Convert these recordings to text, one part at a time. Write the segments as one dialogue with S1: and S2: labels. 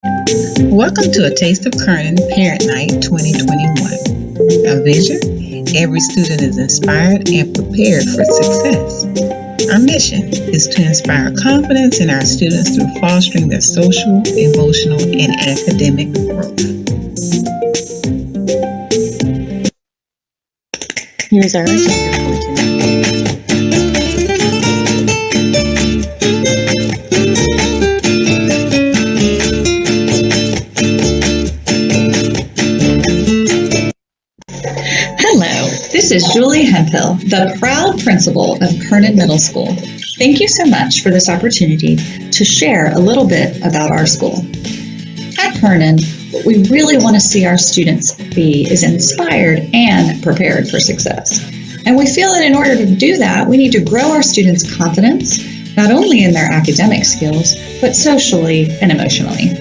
S1: Welcome to A Taste of Kernan Parent Night 2021. Our vision: every student is inspired and prepared for success. Our mission is to inspire confidence in our students through fostering their social, emotional, and academic growth. Here's our agenda for tonight.
S2: Hello, this is Julie Hemphill, the proud principal of Kernan Middle School. Thank you so much for this opportunity to share a little bit about our school. At Kernan, what we really want to see our students be is inspired and prepared for success. And we feel that in order to do that, we need to grow our students' confidence, not only in their academic skills, but socially and emotionally.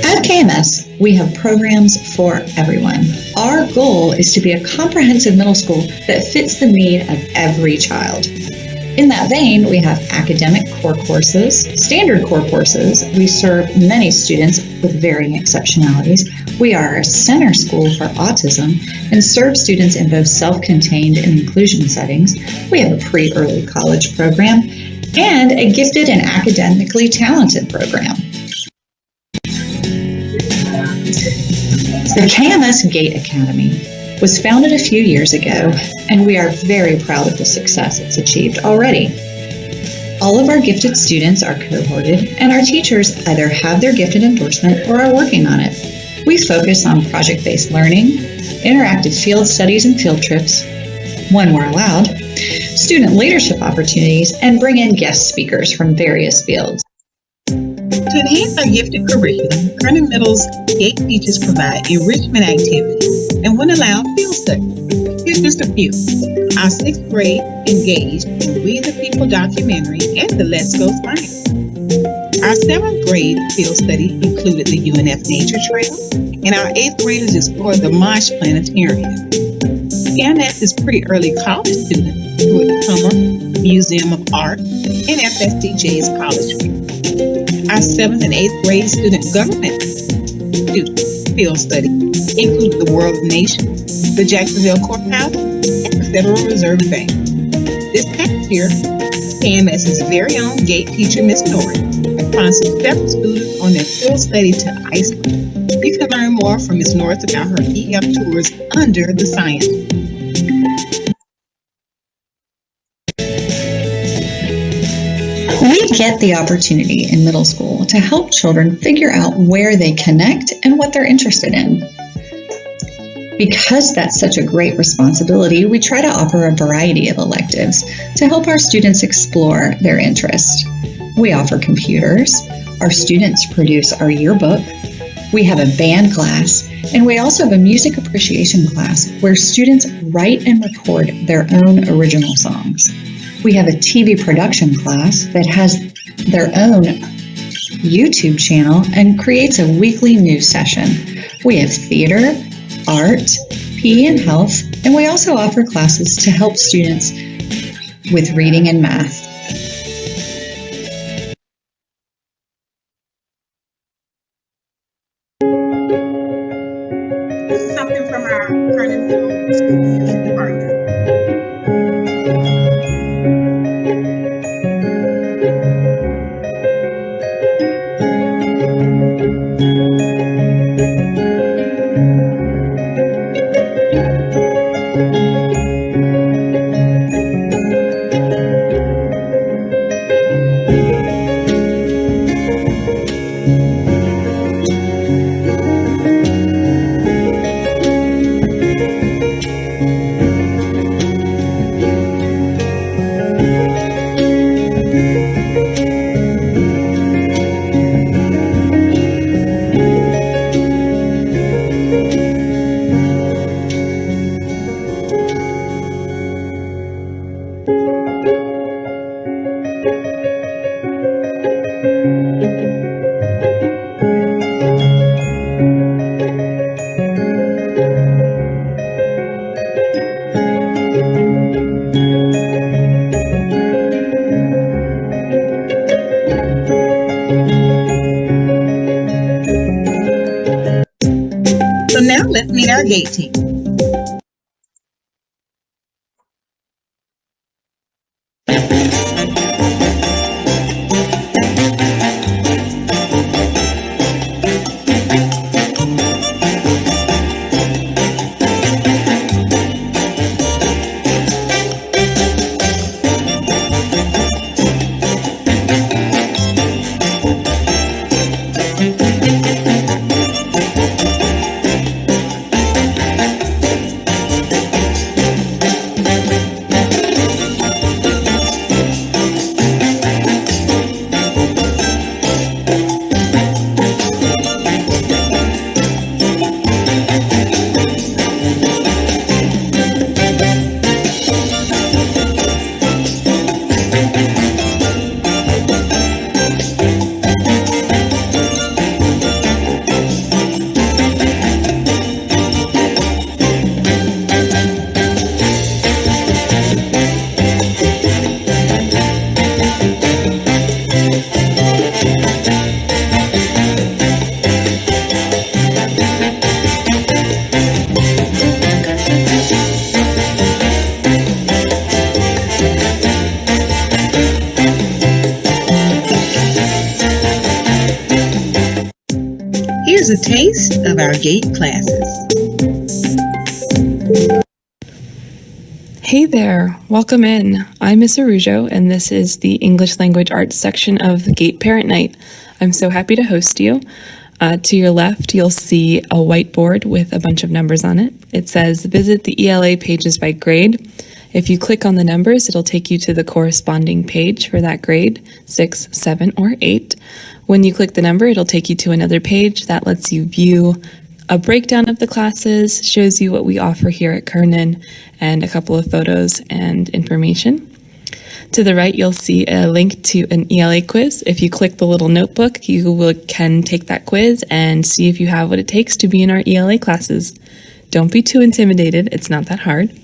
S2: At KMS, we have programs for everyone. Our goal is to be a comprehensive middle school that fits the need of every child. In that vein, we have academic core courses, standard core courses. We serve many students with varying exceptionalities. We are a center school for autism and serve students in both self-contained and inclusion settings. We have a pre-early college program and a gifted and academically talented program. The KMS GATE Academy was founded a few years ago, and we are very proud of the success it's achieved already. All of our gifted students are cohorted, and our teachers either have their gifted endorsement or are working on it. We focus on project-based learning, interactive field studies and field trips, when we're allowed, student leadership opportunities, and bring in guest speakers from various fields.
S1: To enhance our gifted curriculum, Kernan Middle's GATE teachers provide enrichment activities and, when allowed, field studies. Here's just a few. Our 6th grade engaged in We the People documentary and the Let's Go Science. Our 7th grade field study included the UNF Nature Trail, and our 8th graders explored the Marsh Planetarium. KMS is pre-early college students who are Summer Museum of Art and FSDJ's College Week. Our 7th and 8th grade student government student field study included the World of Nations, the Jacksonville Courthouse, and the Federal Reserve Bank. This past year, KMS's very own GATE teacher, Miss Norrie, sponsored 7 students on their field study to Iceland. You can learn more from Miss Norris about her EF tours under the Science.
S2: We get the opportunity in middle school to help children figure out where they connect and what they're interested in. Because that's such a great responsibility, we try to offer a variety of electives to help our students explore their interests. We offer computers, our students produce our yearbook, we have a band class, and we also have a music appreciation class where students write and record their own original songs. We have a TV production class that has their own YouTube channel and creates a weekly news session. We have theater, art, PE and health, and we also offer classes to help students with reading and math.
S1: This is something from our Kernan Middle School department. our GATE team. Here's a taste of our GATE classes.
S3: Hey there, welcome in. I'm Miss Arujo, and this is the English Language Arts section of the GATE Parent Night. I'm so happy to host you. To your left, you'll see a whiteboard with a bunch of numbers on it. It says, visit the ELA pages by grade. If you click on the numbers, it'll take you to the corresponding page for that grade, 6, 7, or 8. When you click the number, it'll take you to another page that lets you view a breakdown of the classes, shows you what we offer here at Kernan, and a couple of photos and information. To the right, you'll see a link to an ELA quiz. If you click the little notebook, can take that quiz and see if you have what it takes to be in our ELA classes. Don't be too intimidated, it's not that hard.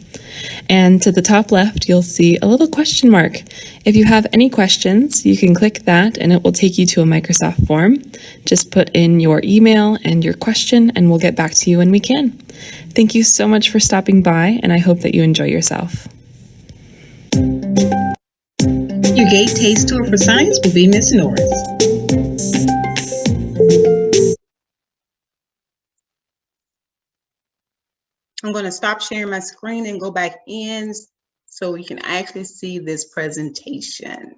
S3: And to the top left, you'll see a little question mark. If you have any questions, you can click that and it will take you to a Microsoft form. Just put in your email and your question and we'll get back to you when we can. Thank you so much for stopping by, and I hope that you enjoy yourself.
S1: Your GATE taste tour for science will be Miss Norris. I'm going to stop sharing my screen and go back in so you can actually see this presentation.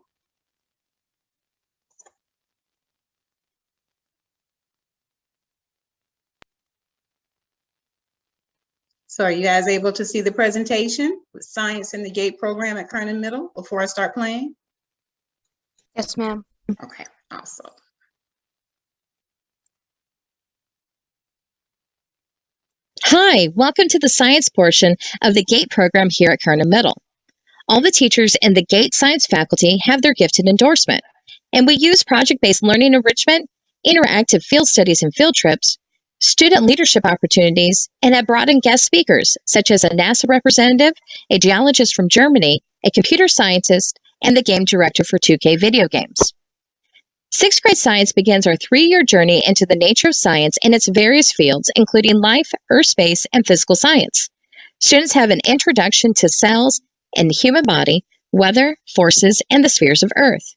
S1: So are you guys able to see the presentation with science in the GATE program at Kernan Middle before I start playing?
S4: Yes, ma'am.
S1: Okay, awesome.
S5: Hi, welcome to the science portion of the GATE program here at Kernan Middle. All the teachers in the GATE science faculty have their gifted endorsement, and we use project-based learning enrichment, interactive field studies and field trips, student leadership opportunities, and have brought in guest speakers such as a NASA representative, a geologist from Germany, a computer scientist, and the game director for 2K video games. Sixth grade science begins our 3-year journey into the nature of science in its various fields, including life, earth space, and physical science. Students have an introduction to cells and the human body, weather, forces, and the spheres of Earth.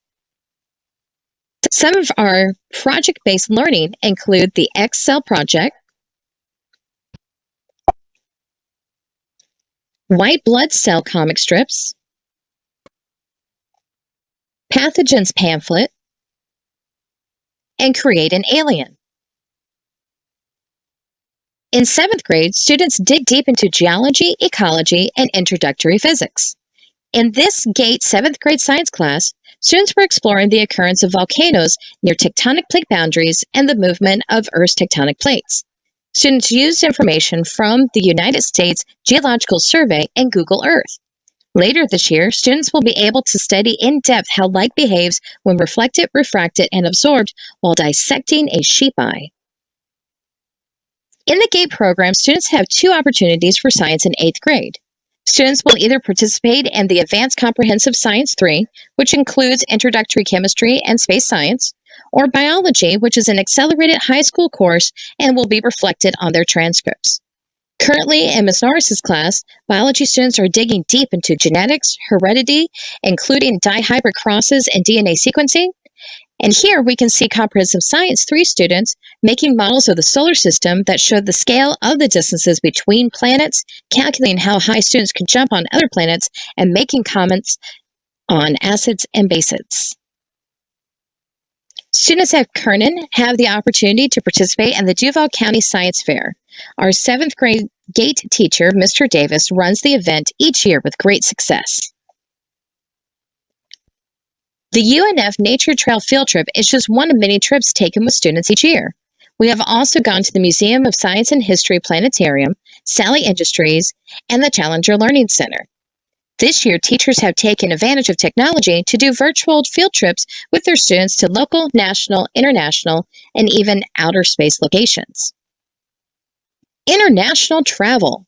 S5: Some of our project-based learning include the X-Cell project, white blood cell comic strips, pathogens pamphlet, and create an alien. In 7th grade, students dig deep into geology, ecology, and introductory physics. In this GATE 7th grade science class, students were exploring the occurrence of volcanoes near tectonic plate boundaries and the movement of Earth's tectonic plates. Students used information from the United States Geological Survey and Google Earth. Later this year, students will be able to study in depth how light behaves when reflected, refracted, and absorbed while dissecting a sheep eye. In the GATE program, students have 2 opportunities for science in 8th grade. Students will either participate in the Advanced Comprehensive Science 3, which includes introductory chemistry and space science, or biology, which is an accelerated high school course and will be reflected on their transcripts. Currently, in Ms. Norris's class, biology students are digging deep into genetics, heredity, including dihybrid crosses and DNA sequencing. And here we can see Comprehensive Science 3 students making models of the solar system that show the scale of the distances between planets, calculating how high students could jump on other planets, and making comments on acids and bases. Students at Kernan have the opportunity to participate in the Duval County Science Fair. Our 7th grade GATE teacher, Mr. Davis, runs the event each year with great success. The UNF Nature Trail Field Trip is just one of many trips taken with students each year. We have also gone to the Museum of Science and History Planetarium, Sally Industries, and the Challenger Learning Center. This year, teachers have taken advantage of technology to do virtual field trips with their students to local, national, international, and even outer space locations. International travel.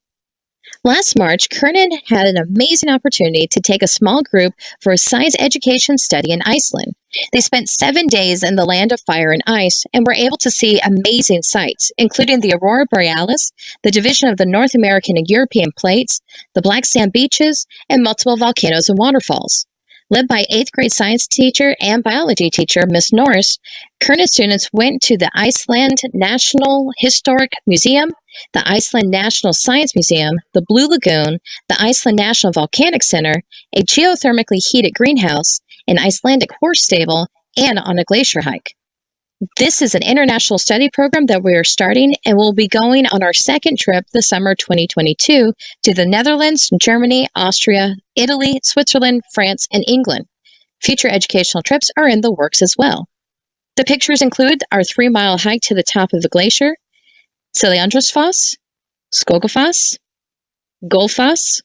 S5: Last March, Kernan had an amazing opportunity to take a small group for a science education study in Iceland. They spent 7 days in the land of fire and ice and were able to see amazing sights, including the Aurora Borealis, the division of the North American and European plates, the black sand beaches, and multiple volcanoes and waterfalls. Led by 8th grade science teacher and biology teacher, Miss Norris, Kernan students went to the Iceland National Historic Museum, the Iceland National Science Museum, the Blue Lagoon, the Iceland National Volcanic Center, a geothermically heated greenhouse, an Icelandic horse stable, and on a glacier hike. This is an international study program that we are starting and will be going on our 2nd trip this summer 2022 to the Netherlands, Germany, Austria, Italy, Switzerland, France, and England. Future educational trips are in the works as well. The pictures include our 3-mile hike to the top of the glacier, Seljalandsfoss, Skogafoss, Gullfoss,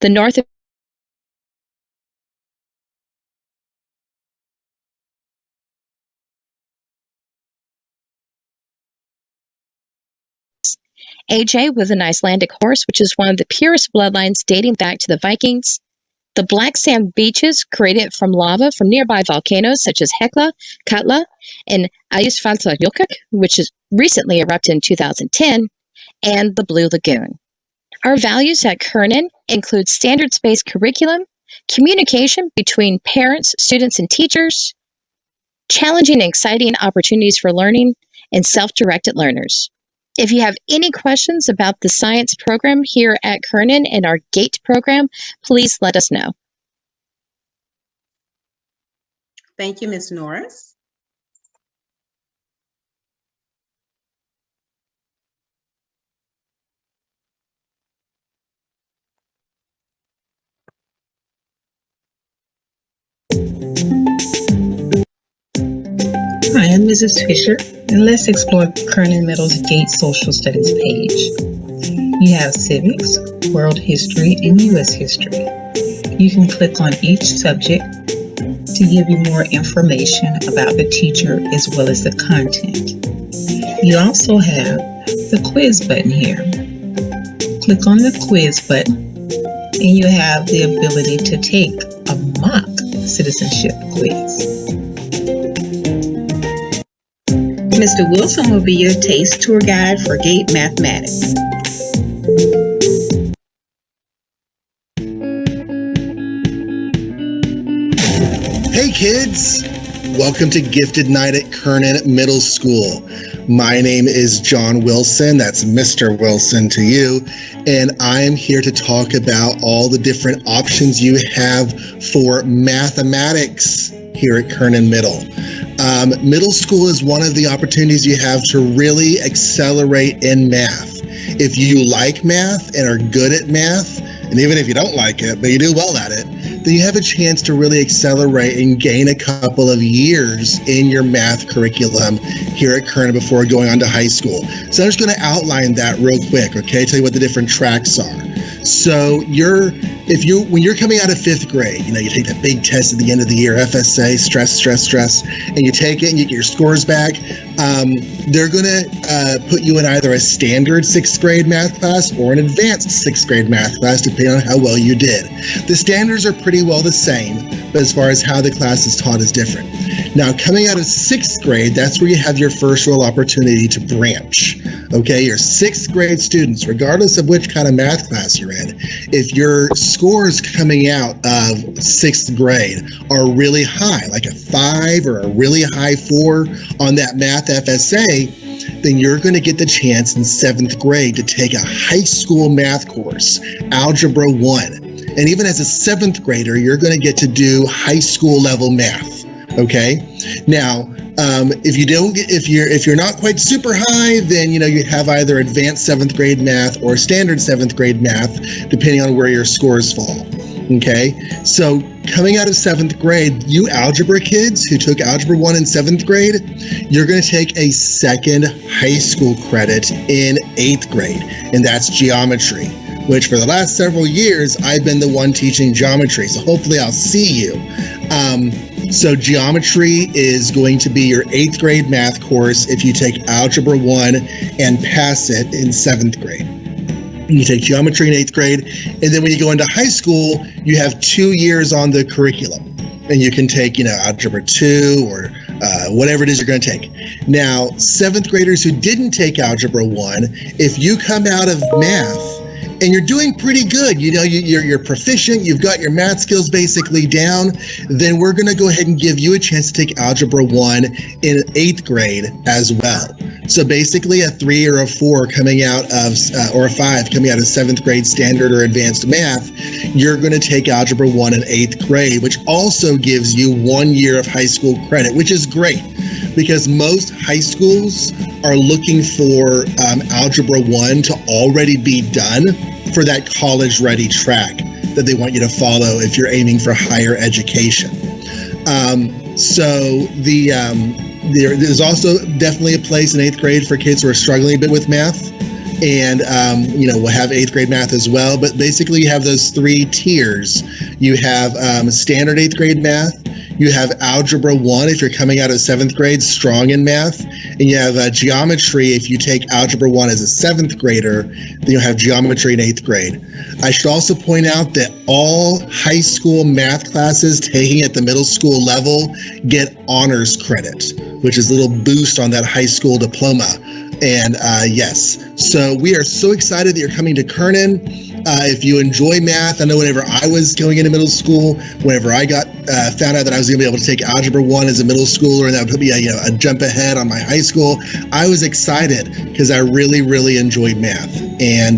S5: the North AJ with an Icelandic horse, which is one of the purest bloodlines dating back to the Vikings. The black sand beaches created from lava from nearby volcanoes such as Hekla, Katla, and Eyjafjallajökull, which is recently erupted in 2010, and the Blue Lagoon. Our values at Kernan include standards-based curriculum, communication between parents, students, and teachers, challenging and exciting opportunities for learning, and self-directed learners. If you have any questions about the science program here at Kernan and our GATE program, please let us know.
S1: Thank you, Ms. Norris. Hi, I'm Mrs. Fisher, and let's explore Kernan Middle's GATE Social Studies page. You have civics, world history, and U.S. history. You can click on each subject to give you more information about the teacher as well as the content. You also have the quiz button here. Click on the quiz button, and you have the ability to take a mock citizenship quiz. Mr. Wilson will be your TASTE tour guide for GATE Mathematics.
S6: Hey kids! Welcome to Gifted Night at Kernan Middle School. My name is John Wilson, that's Mr. Wilson to you, and I am here to talk about all the different options you have for mathematics here at Kernan Middle. Middle school is one of the opportunities you have to really accelerate in math. If you like math and are good at math, and even if you don't like it, but you do well at it, then you have a chance to really accelerate and gain a couple of years in your math curriculum here at Kernan before going on to high school. So I'm just going to outline that real quick, okay? Tell you what the different tracks are. So when you're coming out of 5th grade, you take that big test at the end of the year, FSA, stress, and you take it and you get your scores back. They're going to put you in either a standard 6th grade math class or an advanced 6th grade math class, depending on how well you did. The standards are pretty well the same, but as far as how the class is taught is different. Now, coming out of 6th grade, that's where you have your first real opportunity to branch. Okay, your sixth grade students, regardless of which kind of math class you're in, if your scores coming out of sixth grade are really high, like a 5 or a really high 4 on that math FSA, then you're going to get the chance in seventh grade to take a high school math course, Algebra 1. And even as a seventh grader, you're going to get to do high school level math. Okay. Now, if you're not quite super high, then you have either advanced seventh grade math or standard seventh grade math, depending on where your scores fall. Okay. So coming out of seventh grade, you algebra kids who took Algebra 1 in seventh grade, you're going to take a second high school credit in eighth grade, and that's geometry, which for the last several years, I've been the one teaching geometry. So hopefully I'll see you. So geometry is going to be your eighth grade math course if you take Algebra 1 and pass it in seventh grade. You take geometry in eighth grade, and then when you go into high school, you have 2 years on the curriculum. And you can take, Algebra 2 or whatever it is you're going to take. Now, seventh graders who didn't take Algebra 1, if you come out of math, and you're doing pretty good, you're proficient, you've got your math skills basically down, then we're going to go ahead and give you a chance to take Algebra 1 in eighth grade as well. So basically a 3 or a 4 coming out of, or a 5 coming out of seventh grade standard or advanced math, you're going to take Algebra 1 in eighth grade, which also gives you 1 year of high school credit, which is great because most high schools are looking for Algebra 1 to already be done for that college-ready track that they want you to follow if you're aiming for higher education. There's also definitely a place in eighth grade for kids who are struggling a bit with math. And, we'll have eighth grade math as well. But basically, you have those 3 tiers. You have standard eighth grade math. You have Algebra 1 if you're coming out of seventh grade, strong in math. And you have geometry if you take Algebra 1 as a seventh grader, then you'll have geometry in eighth grade. I should also point out that all high school math classes taking at the middle school level get honors credit, which is a little boost on that high school diploma. And yes, so we are so excited that you're coming to Kernan. If you enjoy math, I know whenever I was going into middle school, whenever I found out that I was going to be able to take Algebra 1 as a middle schooler, and that would put me a jump ahead on my high school, I was excited because I really, really enjoyed math. And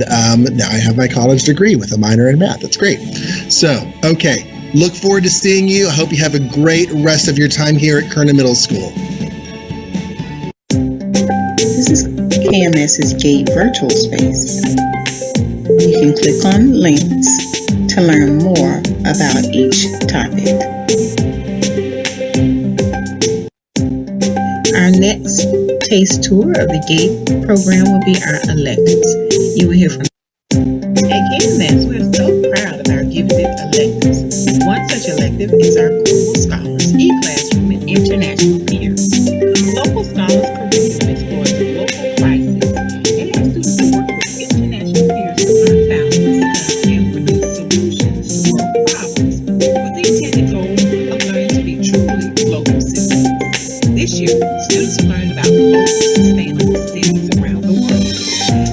S6: now I have my college degree with a minor in math. That's great. So, okay, look forward to seeing you. I hope you have a great rest of your time here at Kernan Middle School.
S1: This is KMS's Gate Virtual Space. You can click on links to learn more about each topic. Our next taste tour of the GATE program will be our electives. You will hear from at KMS. We're so proud of our gifted electives. One such elective is our Global Scholars e-classroom and international peers. Global Scholars curriculum explores local crisis and asks students to work with international peers to learn boundaries and produce solutions to world problems with the intended goal of learning to be truly global citizens. This year, students are learning about global sustainable cities around the world.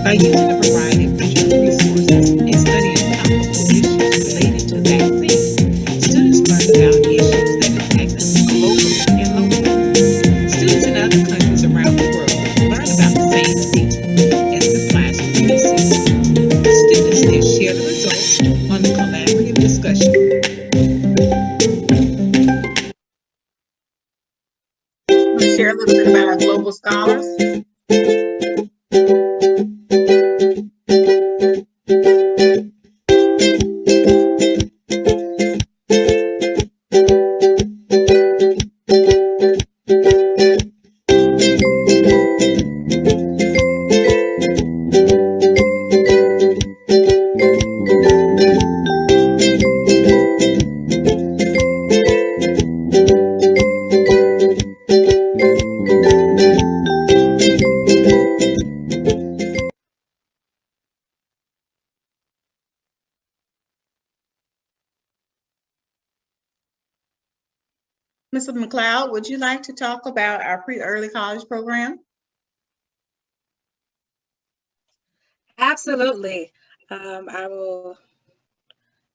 S1: By using a variety of digital resources and studying topical issues related to that theme, students learn about issues that impact us globally and locally. Students in other countries around the world learn about the same theme as the classroom we see. Students then share the results on a collaborative discussion. We'll share a little bit about our global scholars. Mr. McLeod, would you like to talk about our pre-early college program?
S7: Absolutely. I will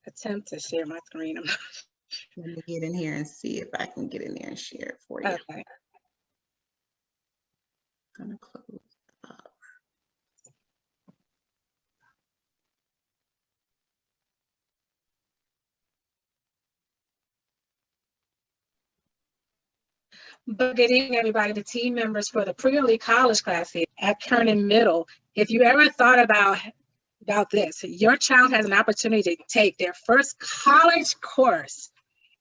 S7: attempt to share my screen.
S8: Let me get in here and see if I can get in there and share it for you.
S7: Okay.
S8: I'm gonna close up.
S7: But good evening, everybody, the team members for the pre-early college class here at Kernan Middle. If you ever thought about this, your child has an opportunity to take their first college course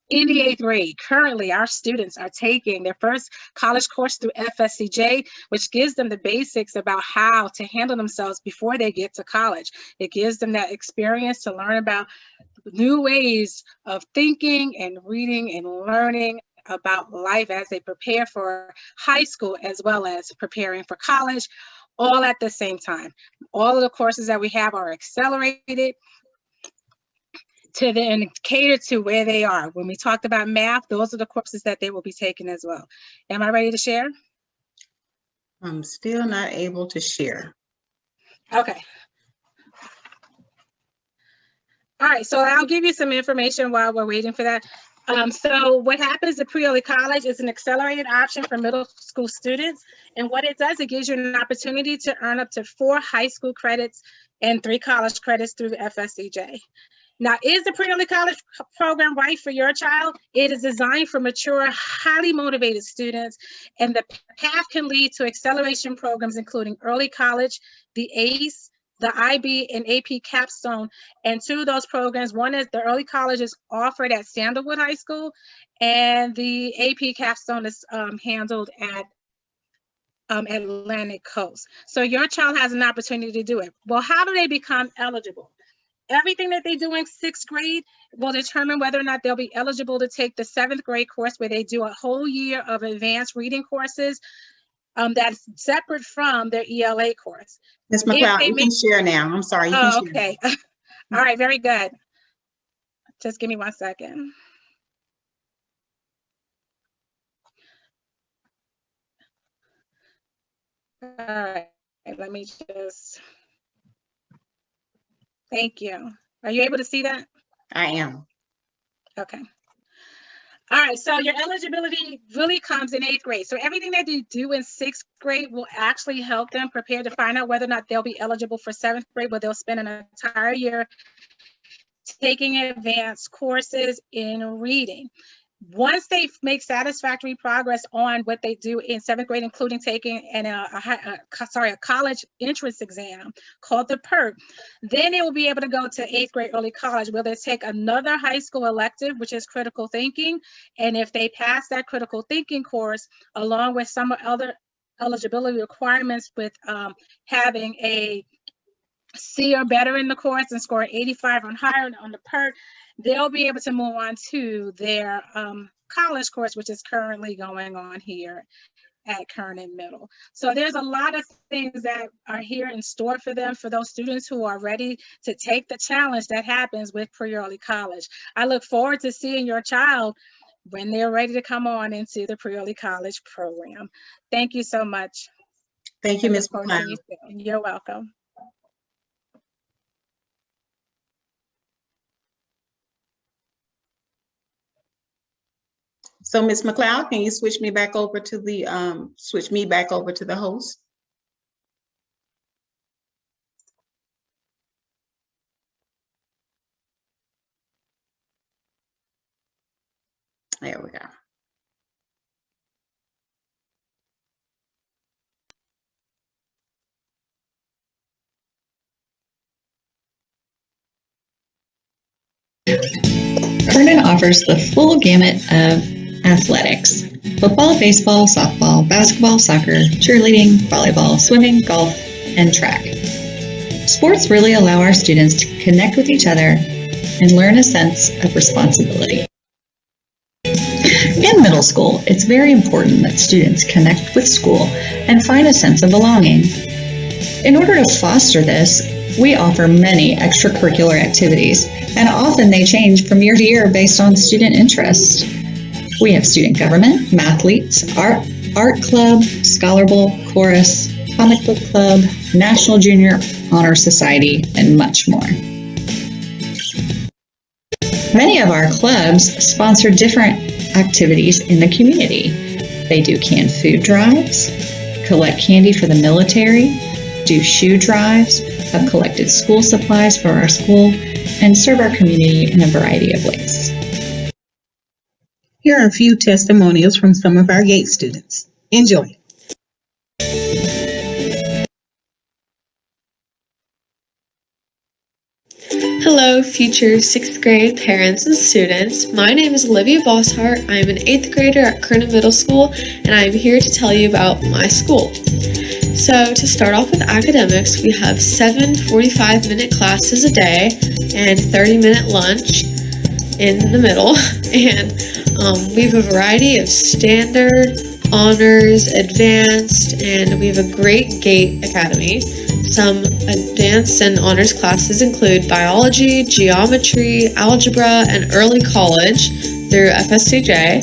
S7: in the 8th grade. Currently, our students are taking their first college course through FSCJ, which gives them the basics about how to handle themselves before they get to college. It gives them that experience to learn about new ways of thinking and reading and learning about life as they prepare for high school as well as preparing for college, all at the same time. All of the courses that we have are accelerated to then cater to where they are. When we talked about math, those are the courses that they will be taking as well. Am I ready to share?
S8: I'm still not able to share.
S7: Okay. All right, so I'll give you some information while we're waiting for that. So what happens at pre-early college is an accelerated option for middle school students. And what it does, it gives you an opportunity to earn up to 4 high school credits and 3 college credits through FSCJ. Now, is the pre-early college program right for your child? It is designed for mature, highly motivated students, and the path can lead to acceleration programs, including early college, the ACE, the IB, and AP capstone. And 2 of those programs, one is the early college is offered at Sandalwood High School, and the AP capstone is handled at Atlantic Coast. So your child has an opportunity to do it. Well, how do they become eligible? Everything that they do in 6th grade will determine whether or not they'll be eligible to take the 7th grade course, where they do a whole year of advanced reading courses that's separate from their ELA course.
S8: Ms. McLeod, you can share now. I'm sorry. You can share.
S7: Okay. All right, very good. Just give me 1 second. All right, let me just, thank you. Are you able to see that?
S8: I am.
S7: Okay. All right, so your eligibility really comes in 8th grade. So everything that you do in 6th grade will actually help them prepare to find out whether or not they'll be eligible for 7th grade, where they'll spend an entire year taking advanced courses in reading. Once they make satisfactory progress on what they do in 7th grade, including taking a college entrance exam called the PERT, then they will be able to go to 8th grade early college, where they take another high school elective, which is critical thinking. And if they pass that critical thinking course, along with some other eligibility requirements with having a C or better in the course and scoring 85 or higher on the PERT, they'll be able to move on to their college course, which is currently going on here at Kernan Middle. So there's a lot of things that are here in store for them, for those students who are ready to take the challenge that happens with pre-early college. I look forward to seeing your child when they're ready to come on into the pre-early college program. Thank you so much.
S8: Thank you, Ms. McLeod.
S7: You're welcome.
S8: So, Ms. McLeod, can you switch me back over to the host? There we go.
S2: Kernan offers the full gamut of athletics: football, baseball, softball, basketball, soccer, cheerleading, volleyball, swimming, golf, and track. Sports really allow our students to connect with each other and learn a sense of responsibility. In middle school, it's very important that students connect with school and find a sense of belonging. In order to foster this, we offer many extracurricular activities, and often they change from year to year based on student interest. We have student government, mathletes, art club, scholar bowl, chorus, Comic Book Club, National Junior Honor Society, and much more. Many of our clubs sponsor different activities in the community. They do canned food drives, collect candy for the military, do shoe drives, have collected school supplies for our school, and serve our community in a variety of ways.
S1: Here are a few testimonials from some of our GATE students. Enjoy.
S9: Hello, future 6th grade parents and students. My name is Olivia Bosshart. I am an 8th grader at Kernan Middle School, and I am here to tell you about my school. So to start off with academics, we have 7 45-minute classes a day and 30-minute lunch in the middle. And we have a variety of standard, honors, advanced, and we have a great GATE academy. Some advanced and honors classes include biology, geometry, algebra, and early college through FSCJ.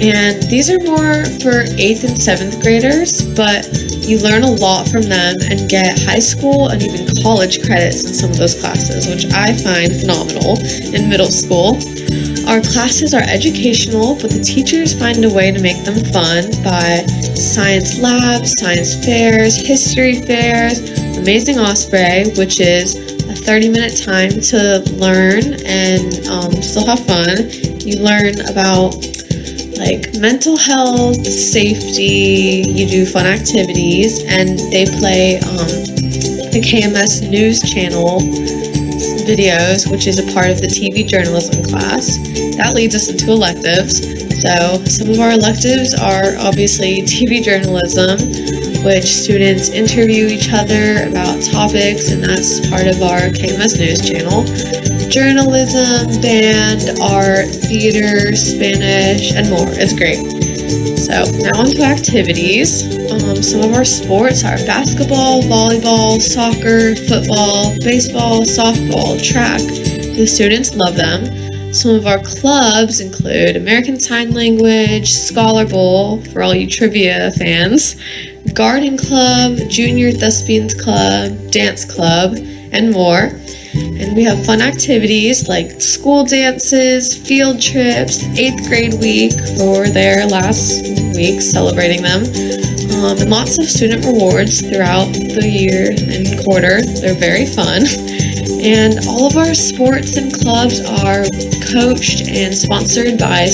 S9: And these are more for 8th and 7th graders, but you learn a lot from them and get high school and even college credits in some of those classes, which I find phenomenal in middle school. Our classes are educational, but the teachers find a way to make them fun by science labs, science fairs, history fairs, Amazing Osprey, which is a 30-minute time to learn and still have fun. You learn about like mental health, safety, you do fun activities, and they play the KMS News Channel videos, which is a part of the TV journalism class. That leads us into electives. So some of our electives are obviously TV journalism, which students interview each other about topics, and that's part of our KMS News Channel. Journalism, band, art, theater, Spanish, and more. It's great. So now on to activities. Some of our sports are basketball, volleyball, soccer, football, baseball, softball, track. The students love them. Some of our clubs include American Sign Language, Scholar Bowl for all you trivia fans, Garden Club, Junior Thespians Club, Dance Club, and more. And we have fun activities like school dances, field trips, 8th grade week for their last week celebrating them, and lots of student rewards throughout the year and quarter. They're very fun. And all of our sports and clubs are coached and sponsored by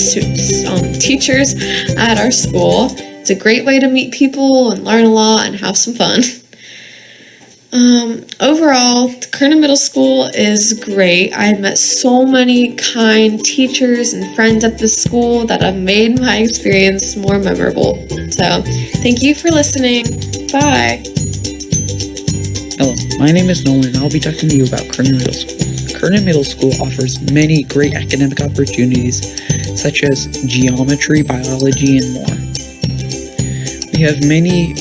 S9: teachers at our school. It's a great way to meet people and learn a lot and have some fun. Overall, Kernan Middle School is great. I've met so many kind teachers and friends at this school that have made my experience more memorable. So, thank you for listening. Bye.
S10: Hello, my name is Nolan and I'll be talking to you about Kernan Middle School. Kernan Middle School offers many great academic opportunities such as geometry, biology, and more. We have many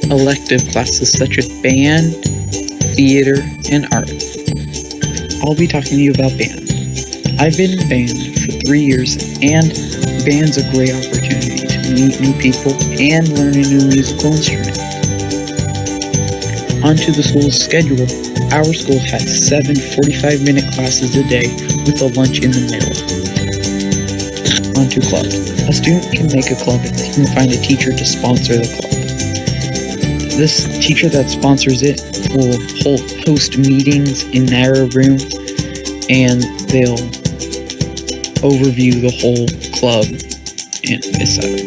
S10: elective classes such as band, theater, and art. I'll be talking to you about band. I've been in band for 3 years, and band's a great opportunity to meet new people and learn a new musical instrument. Onto the school's schedule. Our school has 7 45-minute classes a day with a lunch in the middle. Onto clubs. A student can make a club if they can find a teacher to sponsor the club. This teacher that sponsors it will host meetings in their room, and they'll overview the whole club and etc.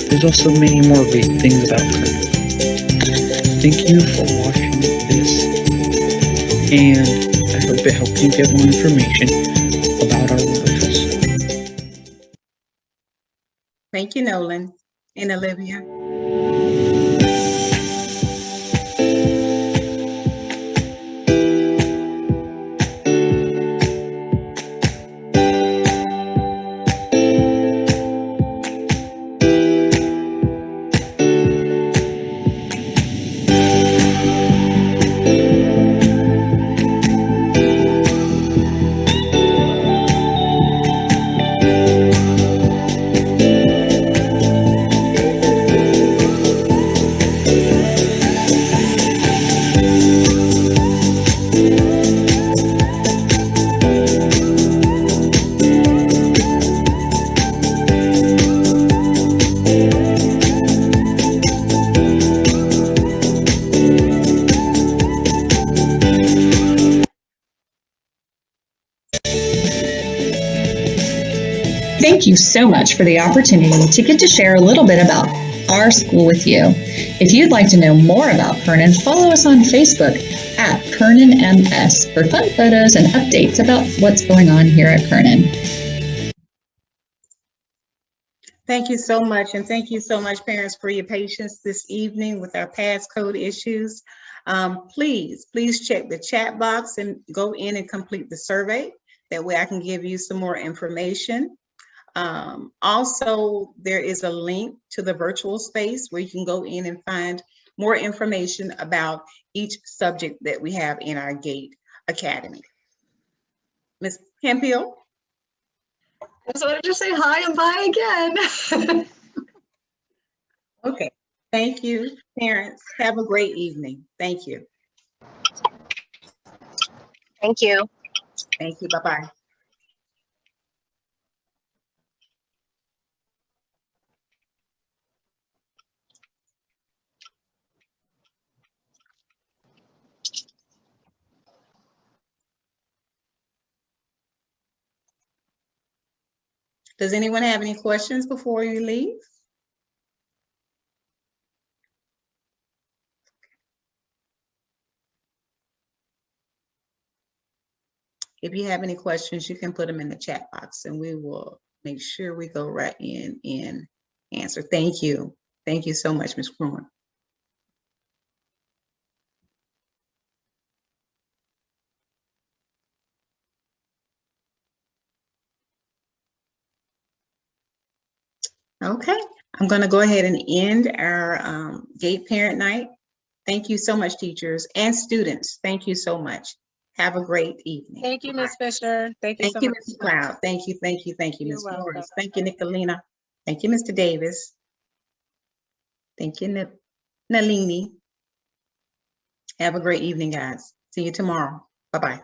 S10: There's also many more great things about Kernan. Thank you for watching this, and I hope it helped you get more information about our wonderful school.
S8: Thank you, Nolan and Olivia.
S2: Thank you so much for the opportunity to get to share a little bit about our school with you. If you'd like to know more about Kernan, follow us on Facebook at Kernan MS for fun photos and updates about what's going on here at Kernan.
S8: Thank you so much, and thank you so much, parents, for your patience this evening with our passcode issues. Please check the chat box and go in and complete the survey. That way I can give you some more information. Also, there is a link to the virtual space where you can go in and find more information about each subject that we have in our GATE Academy. Ms. Campiel?
S11: I just wanted to say hi and bye again.
S8: Okay, thank you, parents. Have a great evening. Thank you.
S5: Thank you.
S8: Thank you. Bye-bye. Does anyone have any questions before you leave? If you have any questions, you can put them in the chat box and we will make sure we go right in and answer. Thank you. Thank you so much, Ms. Krumer. Okay, I'm going to go ahead and end our GATE Parent Night. Thank you so much, teachers and students. Thank you so much. Have a great evening.
S7: Thank you, Ms. Fisher. Thank you so
S8: Thank you,
S7: much.
S8: Ms. Cloud. Thank you, thank you, thank you,
S7: You're
S8: Ms.
S7: welcome.
S8: Flores. Thank you, Nicolina. Thank you, Mr. Davis. Thank you, Nalini. Have a great evening, guys. See you tomorrow. Bye-bye.